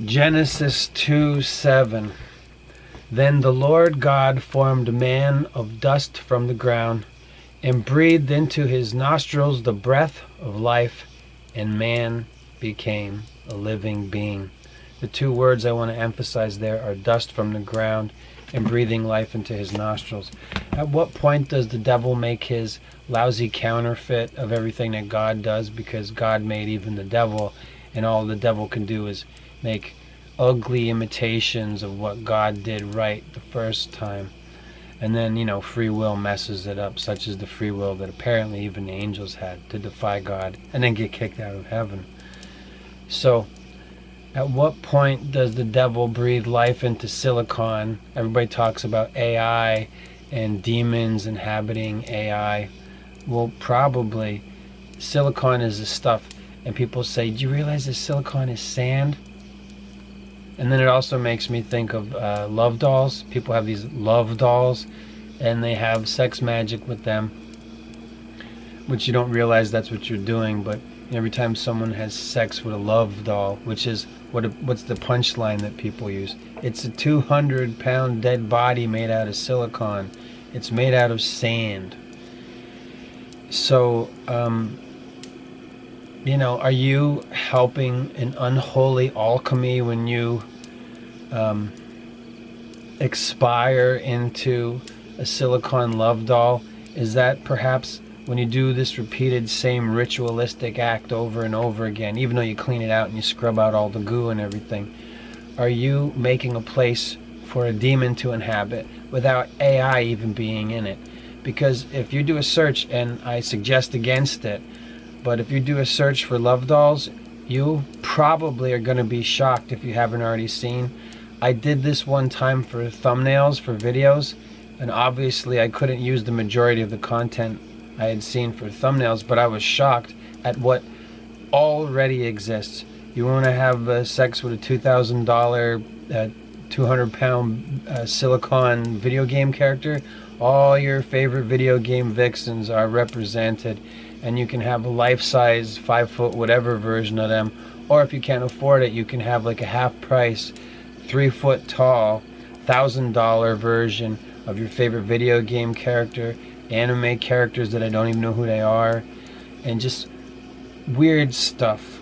Genesis 2:7. Then the Lord God formed man of dust from the ground, and breathed into his nostrils the breath of life, and man became a living being. The two words I want to emphasize there are dust from the ground and breathing life into his nostrils. At what point does the devil make his lousy counterfeit of everything that God does? Because God made even the devil, and all the devil can do is make ugly imitations of what God did right the first time. And then, free will messes it up, such as the free will that apparently even the angels had to defy God and then get kicked out of heaven. So, at what point does the devil breathe life into silicon? Everybody talks about AI and demons inhabiting AI. Well, probably silicon is the stuff. And people say, do you realize that silicon is sand? And then it also makes me think of love dolls. People have these love dolls, and they have sex magic with them, which you don't realize that's what you're doing. But every time someone has sex with a love doll, which is what's the punchline that people use? It's a 200-pound dead body made out of silicon. It's made out of sand. So, are you helping an unholy alchemy when you expire into a silicon love doll? Is that perhaps when you do this repeated same ritualistic act over and over again, even though you clean it out and you scrub out all the goo and everything, are you making a place for a demon to inhabit without AI even being in it? Because if you do a search, and I suggest against it, but if you do a search for love dolls, you probably are going to be shocked if you haven't already seen. I did this one time for thumbnails for videos, and obviously I couldn't use the majority of the content I had seen for thumbnails, but I was shocked at what already exists. You want to have sex with a $2,000, 200-pound silicon video game character? All your favorite video game vixens are represented, and you can have a life-size 5-foot whatever version of them, or if you can't afford it, you can have like a half-price 3-foot tall $1,000 version of your favorite video game character, anime characters that I don't even know who they are, and just weird stuff.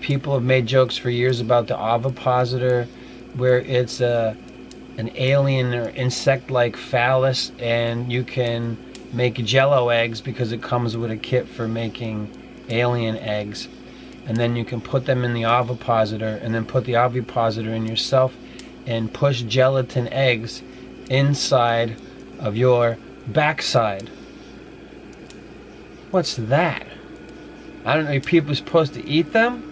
People have made jokes for years about the ovipositor, where it's an alien or insect-like phallus, and you can make jello eggs because it comes with a kit for making alien eggs, and then you can put them in the ovipositor, and then put the ovipositor in yourself and push gelatin eggs inside of your backside. What's that? I don't know. Are people supposed to eat them?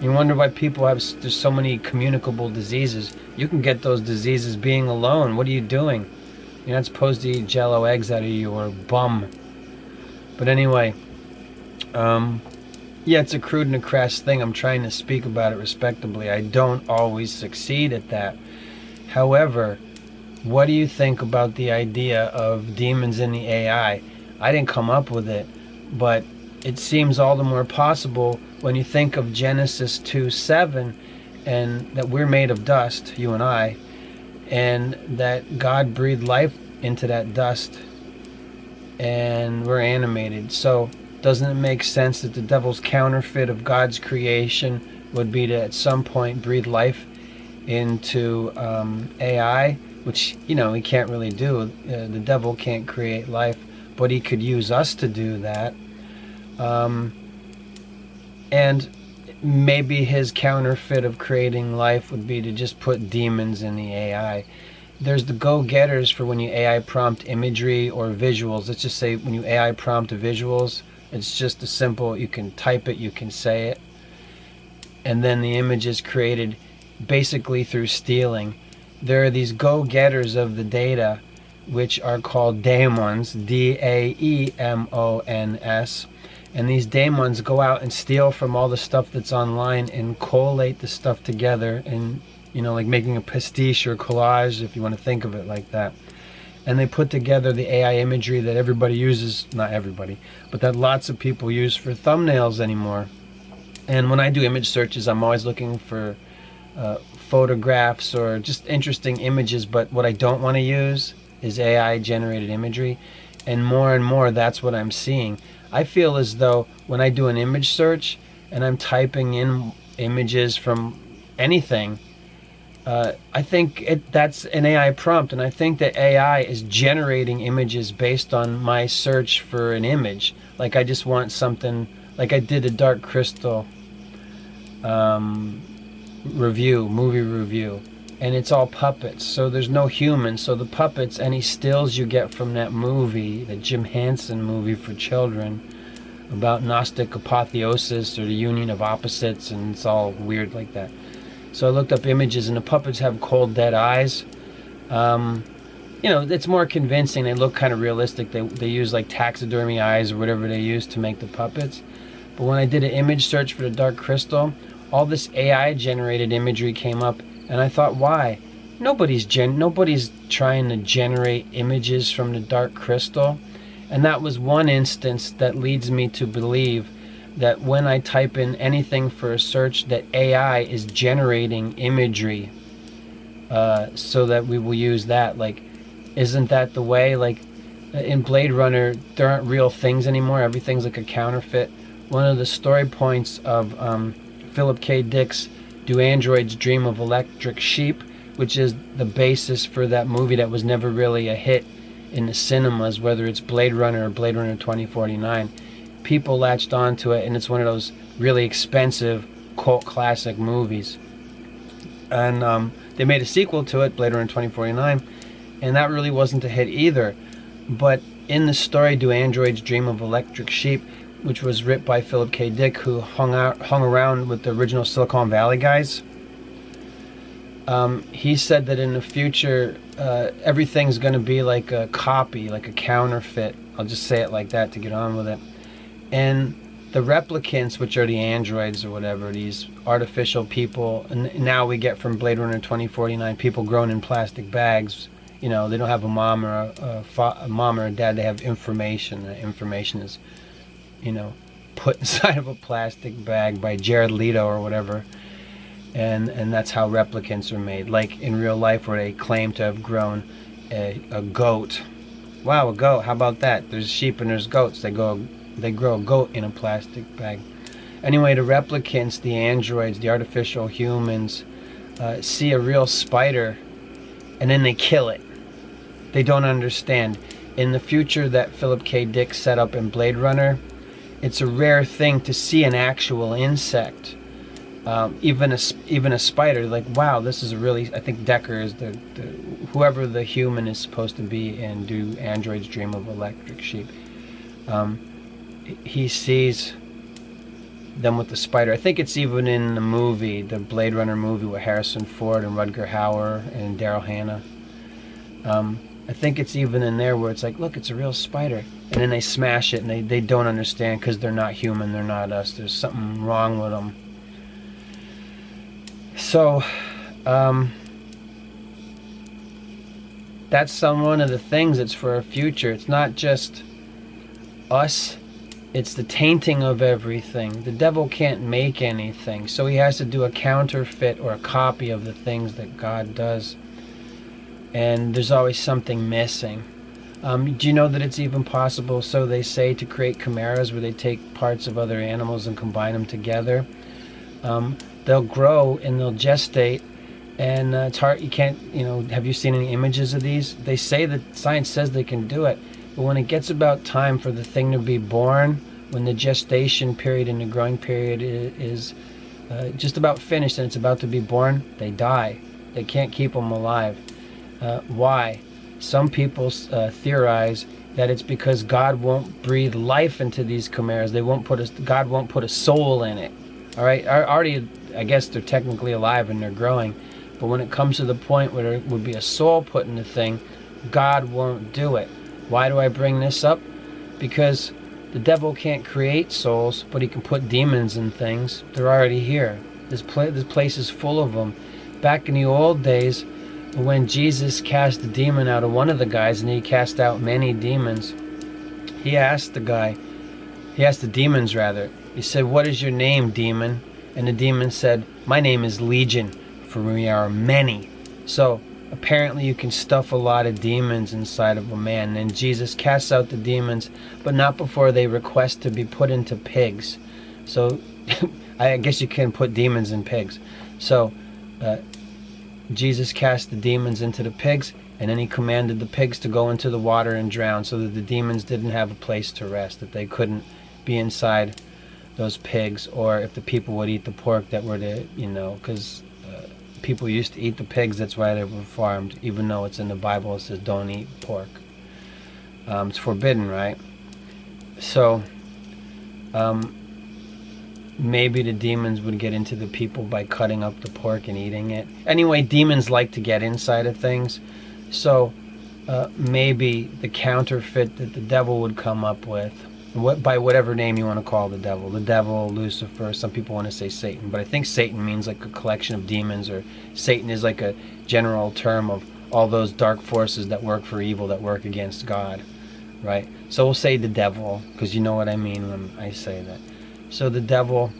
You wonder why people there's so many communicable diseases. You can get those diseases being alone. What are you doing? You're not supposed to eat jello eggs out of your bum. But anyway, yeah, it's a crude and a crass thing. I'm trying to speak about it respectably. I don't always succeed at that. However, what do you think about the idea of demons in the AI? I didn't come up with it, but it seems all the more possible when you think of Genesis 2:7, and that we're made of dust, you and I, and that God breathed life into that dust, and we're animated. So doesn't it make sense that the devil's counterfeit of God's creation would be to at some point breathe life into AI, which he can't really do. The devil can't create life, but he could use us to do that. And maybe his counterfeit of creating life would be to just put demons in the AI. There's the go-getters for when you AI prompt imagery or visuals. Let's just say when you AI prompt visuals, it's just a simple, you can type it, you can say it, and then the image is created basically through stealing. There are these go-getters of the data, which are called daemons, D-A-E-M-O-N-S, and these daemons go out and steal from all the stuff that's online and collate the stuff together, and like making a pastiche or collage, if you want to think of it like that. And they put together the AI imagery that everybody uses, not everybody, but that lots of people use for thumbnails anymore. And when I do image searches, I'm always looking for photographs or just interesting images, but what I don't want to use is AI generated imagery. And more that's what I'm seeing. I feel as though when I do an image search and I'm typing in images from anything, I think that's an AI prompt, and I think that AI is generating images based on my search for an image. Like I just want something, like I did a Dark Crystal movie review, and it's all puppets, so there's no humans. So the puppets, any stills you get from that movie, the Jim Henson movie for children about Gnostic apotheosis or the union of opposites, and it's all weird like that. So I looked up images, and the puppets have cold, dead eyes. It's more convincing. They look kind of realistic. They use like taxidermy eyes or whatever they use to make the puppets. But when I did an image search for the Dark Crystal, all this AI-generated imagery came up, and I thought, why? Nobody's trying to generate images from the Dark Crystal. And that was one instance that leads me to believe that when I type in anything for a search, that AI is generating imagery, so that we will use that. Like, isn't that the way? Like, in Blade Runner, there aren't real things anymore. Everything's like a counterfeit. One of the story points of Philip K. Dick's Do Androids Dream of Electric Sheep, which is the basis for that movie that was never really a hit in the cinemas, whether it's Blade Runner or Blade Runner 2049. People latched onto it, and it's one of those really expensive cult classic movies. And they made a sequel to it, Blade Runner 2049, and that really wasn't a hit either. But in the story Do Androids Dream of Electric Sheep, which was written by Philip K. Dick, who hung around with the original Silicon Valley guys, he said that in the future, everything's going to be like a copy, like a counterfeit. I'll just say it like that to get on with it. And the replicants, which are the androids or whatever, these artificial people, and now we get from Blade Runner 2049, people grown in plastic bags. They don't have a mom or a mom or a dad. They have information. The information is, put inside of a plastic bag by Jared Leto or whatever. And that's how replicants are made. Like in real life, where they claim to have grown a goat. Wow, a goat. How about that? There's sheep and there's goats. They grow a goat in a plastic bag. Anyway, the replicants, the androids, the artificial humans, see a real spider, and then they kill it. They don't understand. In the future that Philip K. Dick set up in Blade Runner, it's a rare thing to see an actual insect. Even a spider. Like, wow, this is a really. I think Decker is the whoever the human is supposed to be in Do Androids Dream of Electric Sheep. He sees them with the spider. I think it's even in the movie, the Blade Runner movie with Harrison Ford and Rutger Hauer and Daryl Hannah. I think it's even in there where it's like, look, it's a real spider. And then they smash it, and they don't understand because they're not human, they're not us. There's something wrong with them. So, that's one of the things that's for our future. It's not just us. It's the tainting of everything. The devil can't make anything, so he has to do a counterfeit or a copy of the things that God does. And there's always something missing. Do you know that it's even possible, so they say, to create chimeras where they take parts of other animals and combine them together? They'll grow and they'll gestate, and it's hard. You can't, have you seen any images of these? They say that science says they can do it. But when it gets about time for the thing to be born, when the gestation period and the growing period is just about finished and it's about to be born, they die. They can't keep them alive. Why? Some people theorize that it's because God won't breathe life into these chimeras. God won't put a soul in it. All right. Already, I guess they're technically alive and they're growing. But when it comes to the point where there would be a soul put in the thing, God won't do it. Why do I bring this up? Because the devil can't create souls, but he can put demons in things. They're already here. This place is full of them. Back in the old days, when Jesus cast the demon out of one of the guys, and he cast out many demons, he asked the demons rather. He said, "What is your name, demon?" And the demon said, "My name is Legion, for we are many. So apparently you can stuff a lot of demons inside of a man, and Jesus casts out the demons, but not before they request to be put into pigs. So I guess you can put demons in pigs. So Jesus cast the demons into the pigs, and then he commanded the pigs to go into the water and drown, so that the demons didn't have a place to rest, that they couldn't be inside those pigs. Or if the people would eat the pork that were to, because people used to eat the pigs, that's why they were farmed, even though it's in the Bible, it says don't eat pork. It's forbidden, right? So maybe the demons would get into the people by cutting up the pork and eating it. Anyway, demons like to get inside of things. So maybe the counterfeit that the devil would come up with, by whatever name you want to call the devil, Lucifer, some people want to say Satan, but I think Satan means like a collection of demons, or Satan is like a general term of all those dark forces that work for evil, that work against God, right? So we'll say the devil, because you know what I mean when I say that. So the devil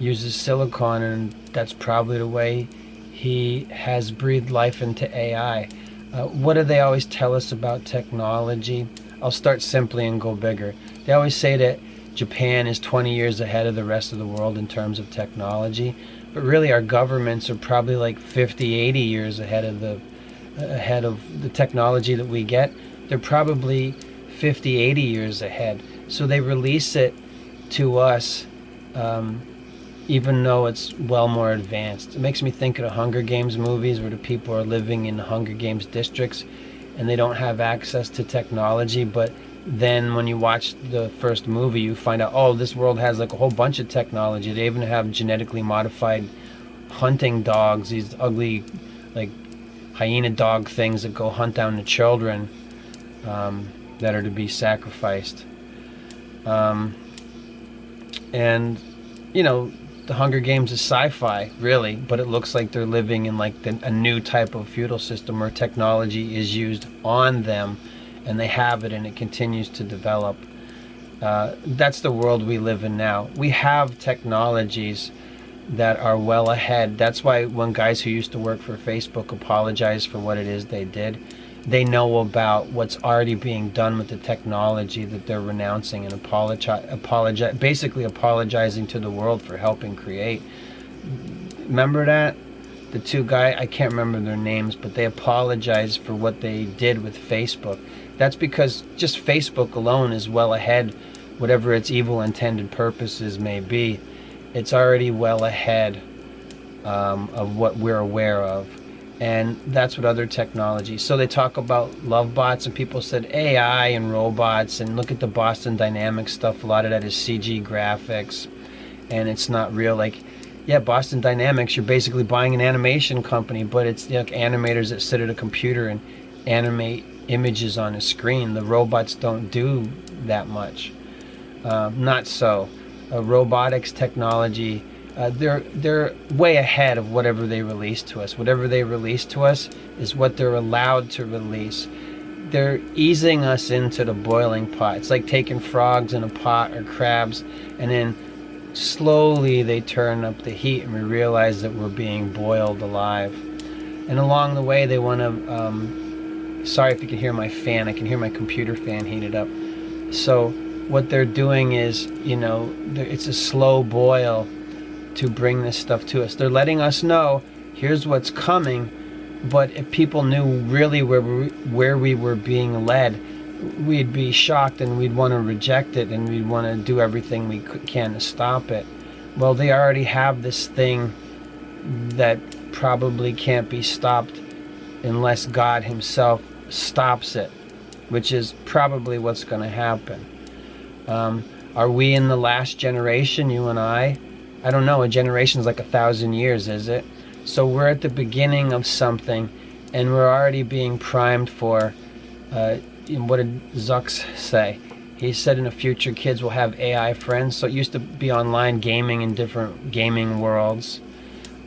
uses silicon, and that's probably the way he has breathed life into AI. What do they always tell us about technology? I'll start simply and go bigger. They always say that Japan is 20 years ahead of the rest of the world in terms of technology, but really our governments are probably like 50, 80 years ahead of the technology that we get. They're probably 50, 80 years ahead. So they release it to us, even though it's well more advanced. It makes me think of the Hunger Games movies, where the people are living in the Hunger Games districts and they don't have access to technology, but then when you watch the first movie, you find out, oh, this world has like a whole bunch of technology. They even have genetically modified hunting dogs, these ugly like hyena dog things that go hunt down the children that are to be sacrificed. And the Hunger Games is sci-fi, really, but it looks like they're living in like a new type of feudal system where technology is used on them, and they have it, and it continues to develop. That's the world we live in now. We have technologies that are well ahead. That's why when guys who used to work for Facebook apologize for what it is they did, they know about what's already being done with the technology that they're renouncing, and basically apologizing to the world for helping create. Remember that? The two guys, I can't remember their names, but they apologized for what they did with Facebook. That's because just Facebook alone is well ahead, whatever its evil intended purposes may be. It's already well ahead of what we're aware of. And that's what other technology. So they talk about love bots, and people said AI and robots, and look at the Boston Dynamics stuff. A lot of that is CG graphics, and it's not real. Like, yeah, Boston Dynamics, you're basically buying an animation company, but it's like animators that sit at a computer and animate images on a screen. The robots don't do that much. Not so. Robotics technology, they're way ahead of whatever they release to us. Whatever they release to us is what they're allowed to release. They're easing us into the boiling pot. It's like taking frogs in a pot, or crabs, and then slowly they turn up the heat, and we realize that we're being boiled alive. And along the way they want to, sorry if you can hear my fan, I can hear my computer fan heated up. So what they're doing is, it's a slow boil to bring this stuff to us. They're letting us know, here's what's coming, but if people knew really where we were being led, we'd be shocked, and we'd want to reject it, and we'd want to do everything we can to stop it. Well, they already have this thing that probably can't be stopped unless God himself stops it, which is probably what's going to happen. Are we in the last generation, you and I? I don't know. A generation is like 1,000 years, is it? So we're at the beginning of something, and we're already being primed for, what did Zuck say? He said in the future kids will have AI friends. So it used to be online gaming in different gaming worlds.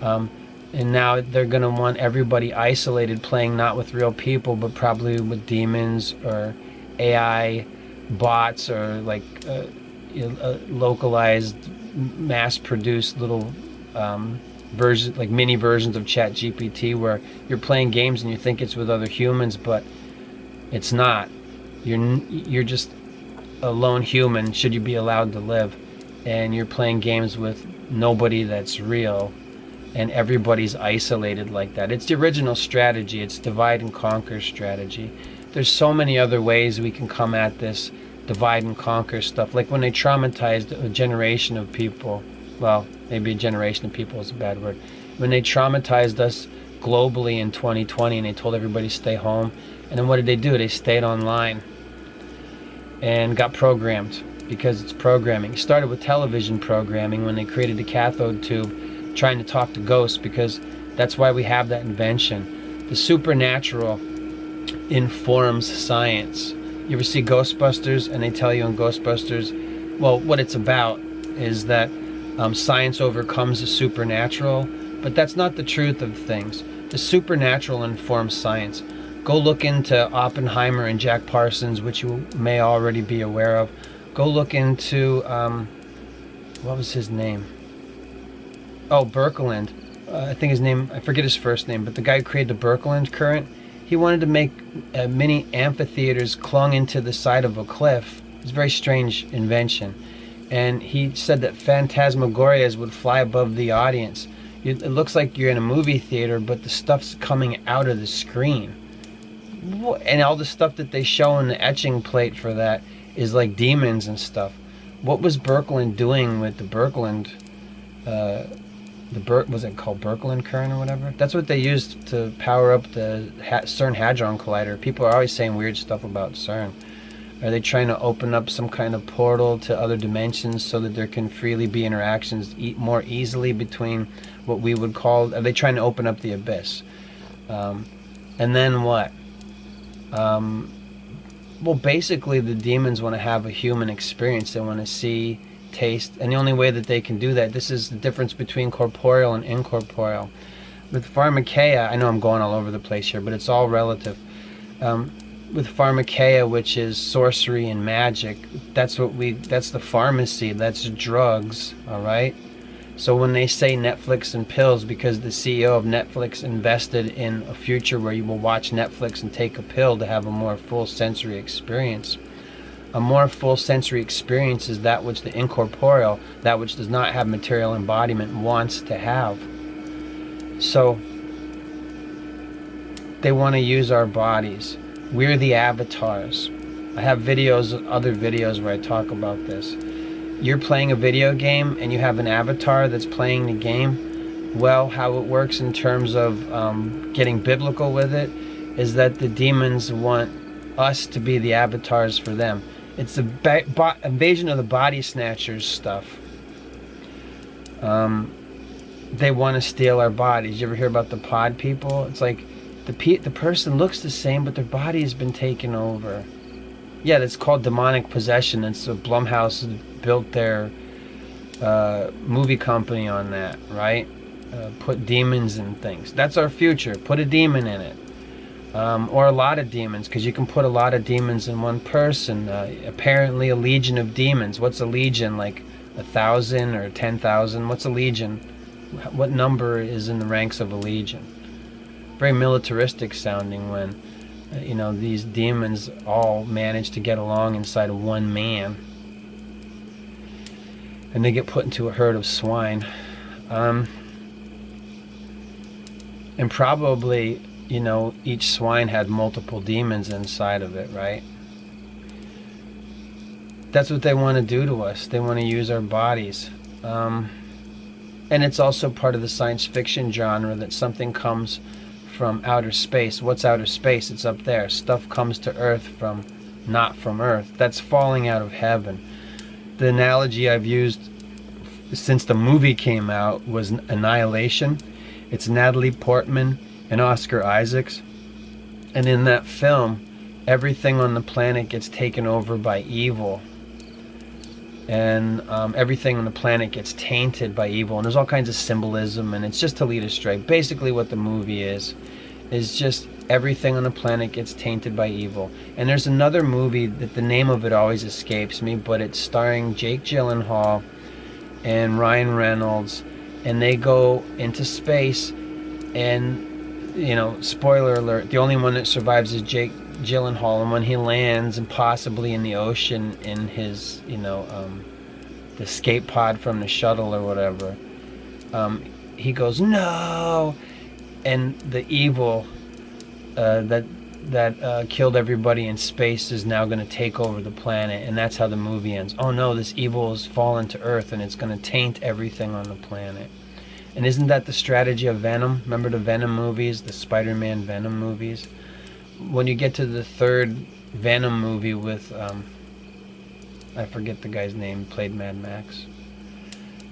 And now they're going to want everybody isolated, playing not with real people, but probably with demons or AI bots, or like localized, mass-produced little versions, like mini versions of ChatGPT, where you're playing games and you think it's with other humans, but it's not. You're just a lone human, should you be allowed to live, and you're playing games with nobody that's real, and everybody's isolated like that. It's the original strategy. It's divide and conquer strategy. There's so many other ways we can come at this divide and conquer stuff. Like when they traumatized a generation of people, well, maybe a generation of people is a bad word. When they traumatized us globally in 2020 and they told everybody to stay home, and then what did they do? They stayed online and got programmed, because it's programming. It started with television programming when they created the cathode tube, trying to talk to ghosts, because that's why we have that invention. The supernatural informs science. You ever see Ghostbusters, and they tell you in Ghostbusters, well, what it's about is that science overcomes the supernatural, but that's not the truth of things. The supernatural informs science. Go look into Oppenheimer and Jack Parsons, which you may already be aware of. Go look into, what was his name? Oh, Birkeland. I think his name, I forget his first name, but the guy who created the Birkeland current, he wanted to make mini amphitheaters clung into the side of a cliff. It's a very strange invention. And he said that phantasmagorias would fly above the audience. It looks like you're in a movie theater, but the stuff's coming out of the screen. And all the stuff that they show in the etching plate for that is like demons and stuff. What was Birkeland doing with the Birkeland, was it called Birkeland current or whatever? That's what they used to power up the CERN Hadron Collider. People are always saying weird stuff about CERN. Are they trying to open up some kind of portal to other dimensions so that there can freely be interactions more easily between what we would call, are they trying to open up the abyss? And then what? Well, basically the demons want to have a human experience. They want to see, taste, and the only way that they can do that, this is the difference between corporeal and incorporeal. With pharmakeia, I know I'm going all over the place here, but it's all relative. With pharmakeia, which is sorcery and magic, that's the pharmacy, that's drugs, all right? So when they say Netflix and pills, because the CEO of Netflix invested in a future where you will watch Netflix and take a pill to have a more full sensory experience. A more full sensory experience is that which the incorporeal, that which does not have material embodiment, wants to have. So they want to use our bodies. We're the avatars. I have videos, other videos where I talk about this. You're playing a video game and you have an avatar that's playing the game. Well, how it works in terms of getting biblical with it is that the demons want us to be the avatars for them. It's the invasion of the body snatchers stuff. They want to steal our bodies. You ever hear about the pod people? It's like the person looks the same, but their body has been taken over. Yeah, that's called demonic possession. It's Blumhouse built their movie company on that, right? Put demons in things. That's our future. Put a demon in it. Or a lot of demons, because you can put a lot of demons in one person. Apparently a legion of demons. What's a legion? Like 1,000 or 10,000? What's a legion? What number is in the ranks of a legion? Very militaristic sounding when these demons all manage to get along inside of one man, and they get put into a herd of swine, and probably each swine had multiple demons inside of it, right? That's what they want to do to us. They want to use our bodies, and it's also part of the science fiction genre that something comes from outer space. What's outer space? It's up there. Stuff comes to Earth not from Earth. That's falling out of heaven. The analogy I've used since the movie came out was Annihilation. It's Natalie Portman and Oscar Isaacs. And in that film, everything on the planet gets taken over by evil. And everything on the planet gets tainted by evil. And there's all kinds of symbolism, and it's just to lead astray. Basically what the movie is just everything on the planet gets tainted by evil. And there's another movie that the name of it always escapes me, but it's starring Jake Gyllenhaal and Ryan Reynolds and they go into space, and spoiler alert, the only one that survives is Jake Gyllenhaal, and when he lands, and possibly in the ocean in his the escape pod from the shuttle or whatever, he goes, no, and the evil that killed everybody in space is now going to take over the planet, and that's how the movie ends. Oh no, this evil has fallen to Earth, and it's going to taint everything on the planet. And isn't that the strategy of Venom? Remember the Venom movies, the Spider-Man Venom movies? When you get to the third Venom movie with, I forget the guy's name, played Mad Max.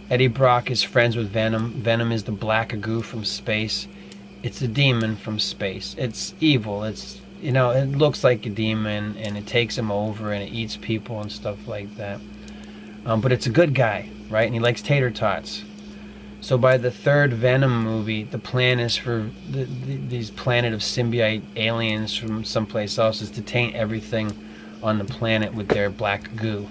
Eddie Brock is friends with Venom. Venom is the black goo from space. It's a demon from space. It's evil. It's, it looks like a demon, and it takes him over, and it eats people and stuff like that. But it's a good guy, right? And he likes tater tots. So by the third Venom movie, the plan is for these planet of symbiote aliens from someplace else is to taint everything on the planet with their black goo,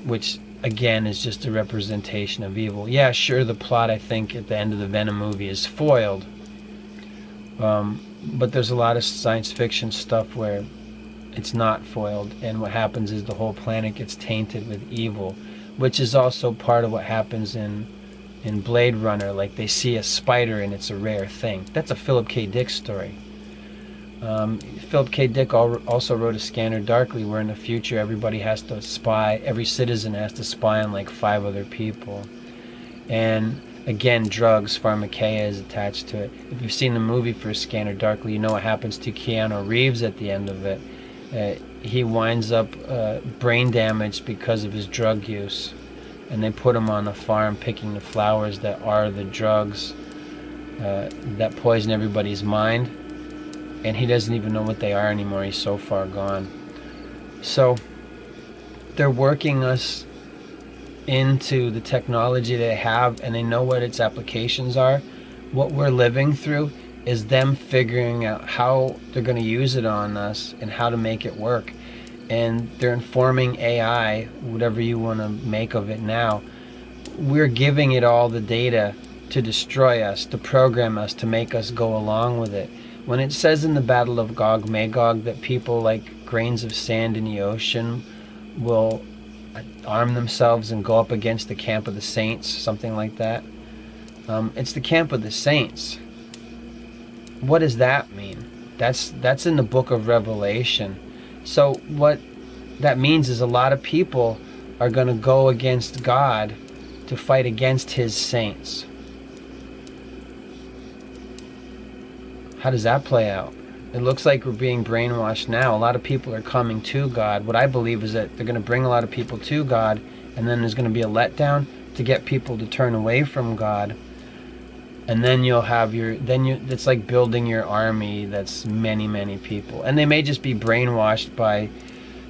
which again is just a representation of evil. Yeah, sure, the plot, I think, at the end of the Venom movie is foiled, but there's a lot of science fiction stuff where it's not foiled, and what happens is the whole planet gets tainted with evil, which is also part of what happens in Blade Runner. Like, they see a spider and it's a rare thing. That's a Philip K. Dick story. Philip K. Dick also wrote A Scanner Darkly, where in the future everybody has to spy, every citizen has to spy on like 5 other people. And again, drugs, pharmakeia is attached to it. If you've seen the movie for A Scanner Darkly, you know what happens to Keanu Reeves at the end of it. He winds up brain damaged because of his drug use, and they put him on a farm picking the flowers that are the drugs that poison everybody's mind, and he doesn't even know what they are anymore. He's so far gone. So they're working us into the technology they have, and they know what its applications are. What we're living through is them figuring out how they're going to use it on us and how to make it work. And they're informing AI, whatever you want to make of it now. We're giving it all the data to destroy us, to program us, to make us go along with it. When it says in the Battle of Gog Magog that people like grains of sand in the ocean will arm themselves and go up against the camp of the saints, something like that, it's the camp of the saints. What does that mean? That's in the book of Revelation. So what that means is a lot of people are going to go against God to fight against his saints. How does that play out? It looks like we're being brainwashed now. A lot of people are coming to God. What I believe is that they're going to bring a lot of people to God, and then there's going to be a letdown to get people to turn away from God. And then you'll have it's like building your army that's many, many people. And they may just be brainwashed by,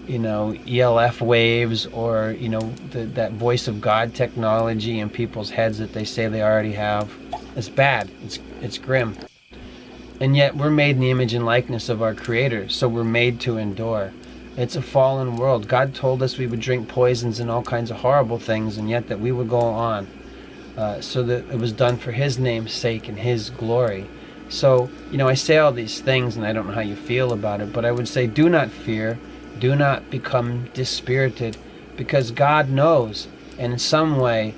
ELF waves or, that voice of God technology in people's heads that they say they already have. It's bad. It's grim. And yet we're made in the image and likeness of our Creator, so we're made to endure. It's a fallen world. God told us we would drink poisons and all kinds of horrible things, and yet that we would go on. So that it was done for his name's sake and his glory. So, I say all these things, and I don't know how you feel about it, but I would say do not fear, do not become dispirited, because God knows, and in some way,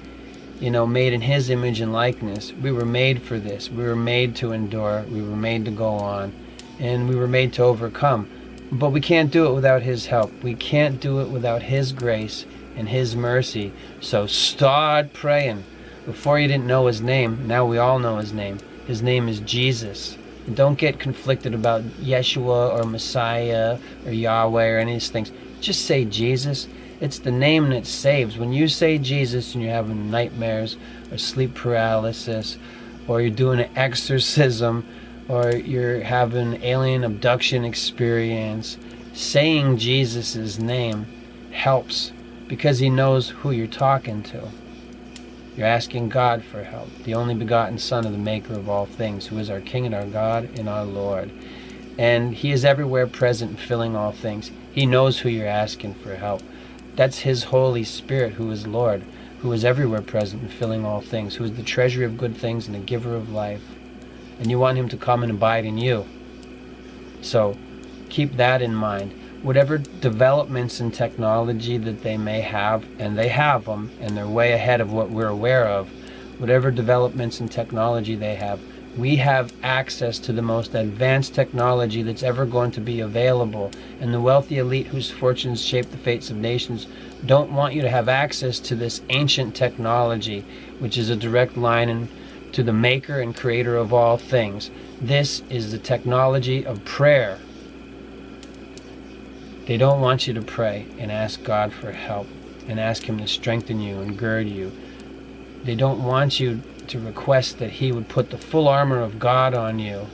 made in his image and likeness, we were made for this. We were made to endure, we were made to go on, and we were made to overcome. But we can't do it without his help. We can't do it without his grace and his mercy. So start praying. Before you didn't know his name, now we all know his name. His name is Jesus. And don't get conflicted about Yeshua or Messiah or Yahweh or any of these things. Just say Jesus. It's the name that saves. When you say Jesus and you're having nightmares or sleep paralysis, or you're doing an exorcism, or you're having an alien abduction experience, saying Jesus' name helps, because he knows who you're talking to. You're asking God for help, the only begotten Son of the Maker of all things, who is our King and our God and our Lord. And he is everywhere present, filling all things. He knows who you're asking for help. That's his Holy Spirit, who is Lord. who is everywhere present and filling all things, who is the treasury of good things and the giver of life. And you want him to come and abide in you. So keep that in mind. Whatever developments in technology that they may have, and they have them, and they're way ahead of what we're aware of, whatever developments in technology they have, we have access to the most advanced technology that's ever going to be available. And the wealthy elite whose fortunes shape the fates of nations don't want you to have access to this ancient technology, which is a direct line to the maker and creator of all things. This is the technology of prayer. They don't want you to pray and ask God for help and ask him to strengthen you and gird you. They don't want you to request that he would put the full armor of God on you.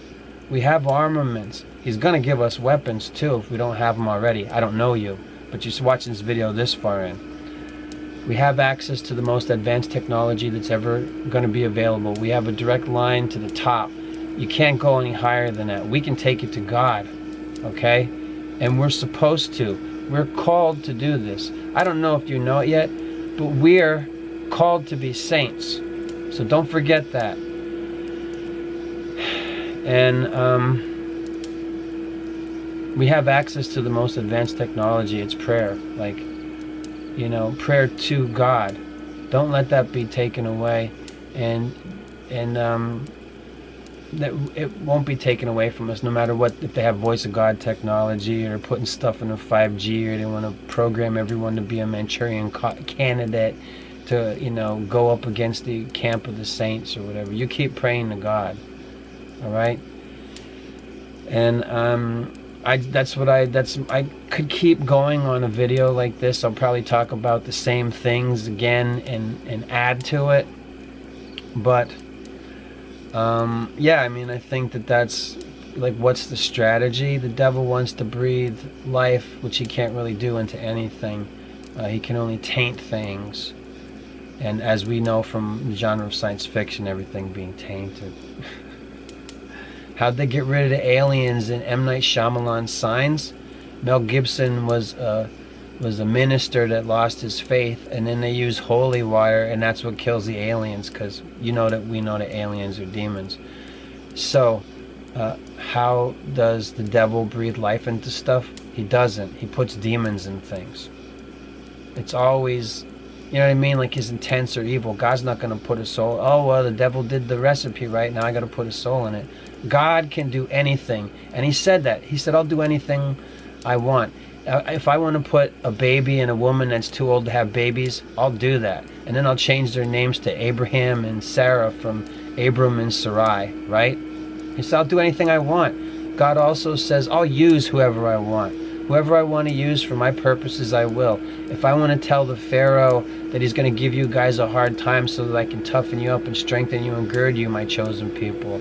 We have armaments. He's going to give us weapons too if we don't have them already. I don't know you, but you're watching this video this far in. We have access to the most advanced technology that's ever going to be available. We have a direct line to the top. You can't go any higher than that. We can take it to God, okay? And we're supposed to. We're called to do this. I don't know if you know it yet, but we're called to be saints. So don't forget that. And we have access to the most advanced technology. It's prayer. Like, you know, prayer to God. Don't let that be taken away. And that it won't be taken away from us no matter what, if they have voice of God technology or putting stuff in a 5G, or they want to program everyone to be a Manchurian candidate to, you know, go up against the camp of the saints or whatever. You keep praying to God. All right? And I could keep going on a video like this. I'll probably talk about the same things again and add to it. But yeah, I mean, I think that's like, what's the strategy? The devil wants to breathe life, which he can't really do, into anything. He can only taint things. And as we know from the genre of science fiction, everything being tainted. How'd they get rid of the aliens in M. Night Shyamalan's Signs? Mel Gibson was a minister that lost his faith, and then they use holy water, and that's what kills the aliens, because you know that we know that aliens are demons. So how does the devil breathe life into stuff? He doesn't. He puts demons in things. It's always, you know what I mean, like his intents are evil. God's not going to put a soul, oh well, the devil did the recipe right, now I got to put a soul in it. God can do anything, and he said that. He said, I'll do anything I want. If I want to put a baby in a woman that's too old to have babies, I'll do that. And then I'll change their names to Abraham and Sarah from Abram and Sarai, right? He said, I'll do anything I want. God also says, I'll use whoever I want. Whoever I want to use for my purposes, I will. If I want to tell the Pharaoh that he's going to give you guys a hard time so that I can toughen you up and strengthen you and gird you, my chosen people,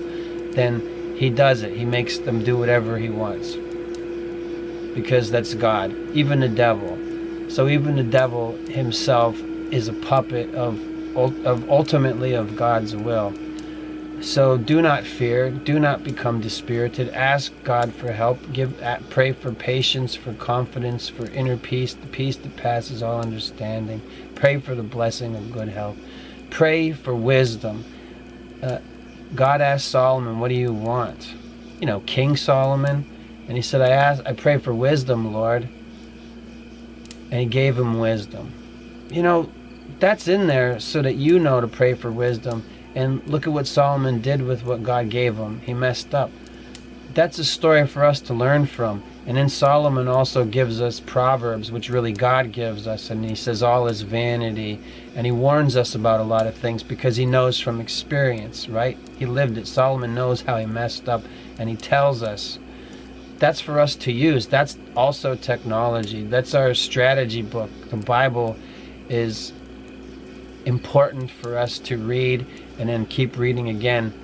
then he does it. He makes them do whatever he wants. Because that's God. Even the devil. So even the devil himself is a puppet of ultimately of God's will. So do not fear. Do not become dispirited. Ask God for help. Pray for patience, for confidence, for inner peace, the peace that passes all understanding. Pray for the blessing of good health. Pray for wisdom. God asked Solomon, what do you want? You know, King Solomon. And he said, I pray for wisdom, Lord. And he gave him wisdom. You know, that's in there so that you know to pray for wisdom. And look at what Solomon did with what God gave him. He messed up. That's a story for us to learn from. And then Solomon also gives us Proverbs, which really God gives us. And he says all is vanity. And he warns us about a lot of things because he knows from experience, right? He lived it. Solomon knows how he messed up. And he tells us. That's for us to use. That's also technology. That's our strategy book. The Bible is important for us to read and then keep reading again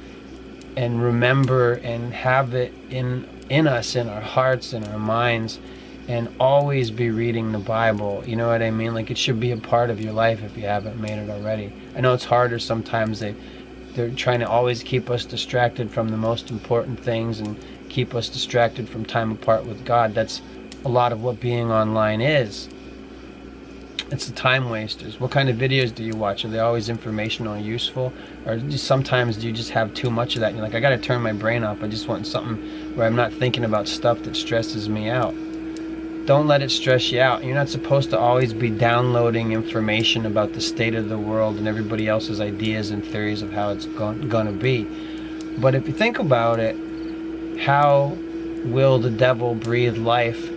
and remember and have it in us, in our hearts, in our minds, and always be reading the Bible. You know what I mean? Like, it should be a part of your life if you haven't made it already. I know it's harder sometimes. They're trying to always keep us distracted from the most important things and keep us distracted from time apart with God. That's a lot of what being online is. It's the time wasters. What kind of videos do you watch? Are they always informational and useful? Or sometimes do you just have too much of that and you're like, I gotta turn my brain off. I just want something where I'm not thinking about stuff that stresses me out. Don't let it stress you out. You're not supposed to always be downloading information about the state of the world and everybody else's ideas and theories of how it's gonna be. But if you think about it, how will the devil breathe life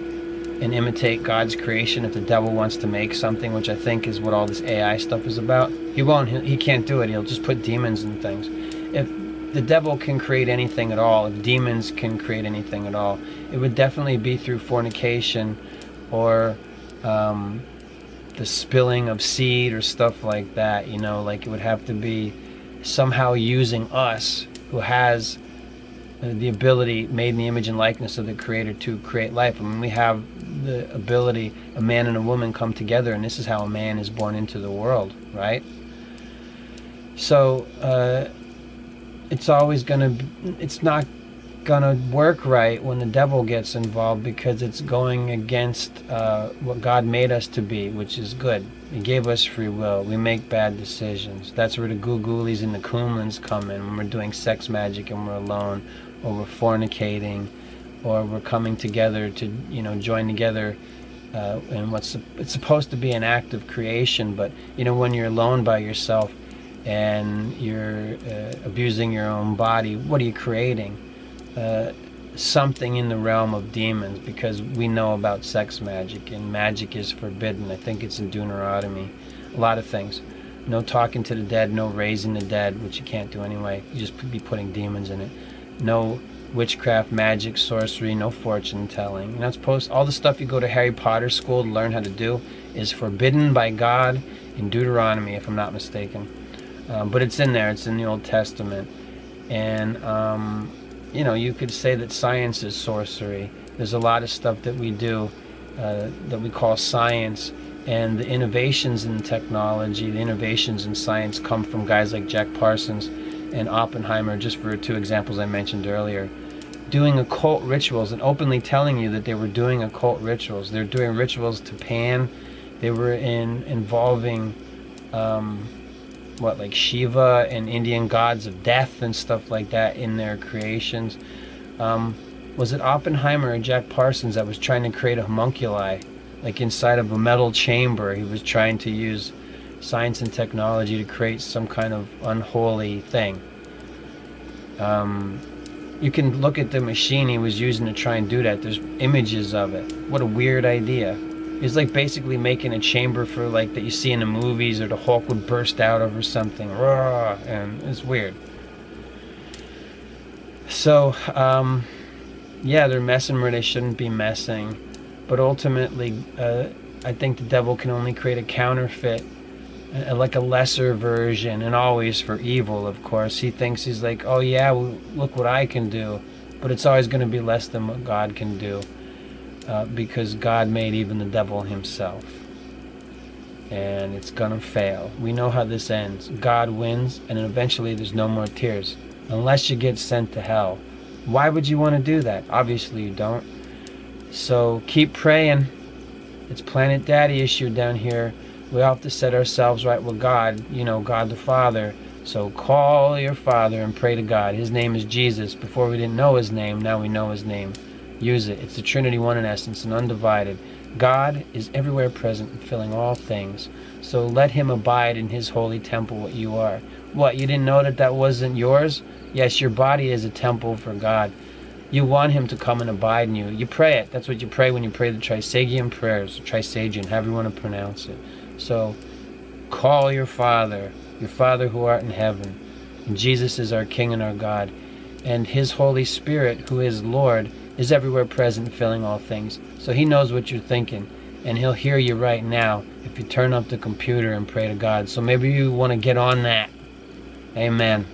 and imitate God's creation if the devil wants to make something, which I think is what all this AI stuff is about? He won't. He can't do it. He'll just put demons and things. If the devil can create anything at all, if demons can create anything at all, it would definitely be through fornication or the spilling of seed or stuff like that. You know, like it would have to be somehow using us, who has the ability, made in the image and likeness of the Creator, to create life. I mean, we have the ability, a man and a woman come together, and this is how a man is born into the world, right? So it's always it's not gonna work right when the devil gets involved, because it's going against what God made us to be, which is good. He gave us free will. We make bad decisions. That's where the Googolies and the Kumlins come in, when we're doing sex magic and we're alone, or we're fornicating, or we're coming together to, join together in it's supposed to be an act of creation. But when you're alone by yourself and you're abusing your own body, what are you creating? Something in the realm of demons, because we know about sex magic, and magic is forbidden. I think it's in Deuteronomy. A lot of things. No talking to the dead, no raising the dead, which you can't do anyway. You just be putting demons in it. No witchcraft, magic, sorcery, no fortune telling. You're not supposed. All the stuff you go to Harry Potter school to learn how to do is forbidden by God in Deuteronomy, if I'm not mistaken. But it's in there. It's in the Old Testament. And you could say that science is sorcery. There's a lot of stuff that we do that we call science, and the innovations in technology, the innovations in science come from guys like Jack Parsons and Oppenheimer, just for two examples I mentioned earlier, doing occult rituals and openly telling you that they were doing occult rituals. They're doing rituals to Pan. They were involving like Shiva and Indian gods of death and stuff like that in their creations. Was it Oppenheimer or Jack Parsons that was trying to create a homunculi, like inside of a metal chamber? He was trying to use science and technology to create some kind of unholy thing. You can look at the machine he was using to try and do that. There's images of it. What a weird idea. He's like basically making a chamber for like that you see in the movies, or the Hulk would burst out of or something. And it's weird. So, they're messing where they shouldn't be messing. But ultimately, I think the devil can only create a counterfeit, like a lesser version, and always for evil, of course. He thinks he's like, oh yeah, well, look what I can do. But it's always going to be less than what God can do. Because God made even the devil himself. And it's gonna fail. We know how this ends. God wins, and then eventually there's no more tears. Unless you get sent to hell. Why would you want to do that? Obviously you don't. So keep praying. It's Planet Daddy issue down here. We all have to set ourselves right with God. God the Father. So call your Father and pray to God. His name is Jesus. Before we didn't know his name, now we know his name. Use it. It's the Trinity, one in essence and undivided. God is everywhere present and filling all things. So let him abide in his holy temple, what you are. What, you didn't know that wasn't yours? Yes, your body is a temple for God. You want him to come and abide in you. You pray it. That's what you pray when you pray the Trisagion prayers, Trisagion, however you want to pronounce it. So call your Father who art in heaven. And Jesus is our King and our God. And his Holy Spirit, who is Lord, is everywhere present, filling all things. So he knows what you're thinking, and he'll hear you right now if you turn up the computer and pray to God. So maybe you want to get on that. Amen.